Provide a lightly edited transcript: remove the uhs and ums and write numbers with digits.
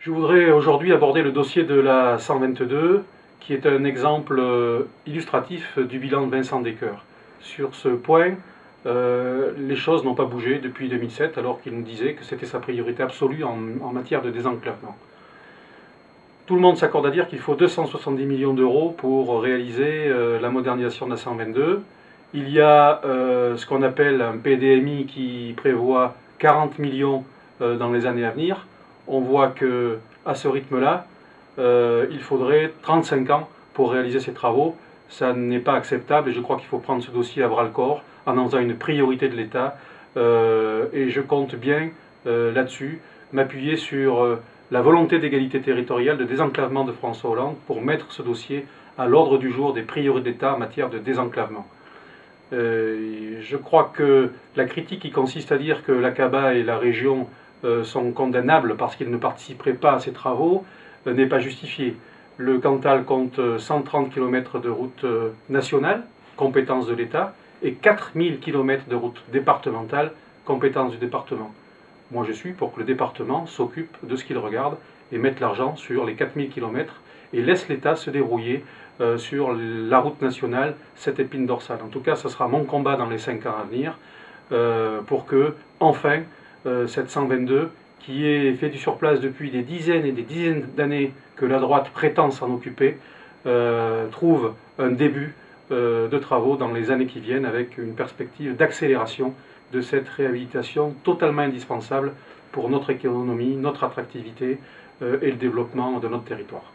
Je voudrais aujourd'hui aborder le dossier de la 122, qui est un exemple illustratif du bilan de Vincent Descoeur. Sur ce point, les choses n'ont pas bougé depuis 2007, alors qu'il nous disait que c'était sa priorité absolue en matière de désenclavement. Tout le monde s'accorde à dire qu'il faut 270 millions d'euros pour réaliser la modernisation de la 122. Il y a ce qu'on appelle un PDMI qui prévoit 40 millions dans les années à venir. On voit qu'à ce rythme-là, il faudrait 35 ans pour réaliser ces travaux. Ça n'est pas acceptable et je crois qu'il faut prendre ce dossier à bras-le-corps en faisant une priorité de l'État. Et je compte bien là-dessus m'appuyer sur la volonté d'égalité territoriale, de désenclavement de François Hollande pour mettre ce dossier à l'ordre du jour des priorités d'État en matière de désenclavement. Je crois que la critique qui consiste à dire que l'Aqaba et la région sont condamnables parce qu'ils ne participeraient pas à ces travaux n'est pas justifiée. Le Cantal compte 130 km de route nationale, compétence de l'État, et 4000 km de route départementale, compétence du département. Moi je suis pour que le département s'occupe de ce qu'il regarde et mette l'argent sur les 4000 km et laisse l'État se débrouiller sur la route nationale, cette épine dorsale. En tout cas, ce sera mon combat dans les 5 ans à venir pour que, enfin, cette 122, qui est fait du surplace depuis des dizaines et des dizaines d'années que la droite prétend s'en occuper, trouve un début de travaux dans les années qui viennent avec une perspective d'accélération de cette réhabilitation totalement indispensable pour notre économie, notre attractivité et le développement de notre territoire.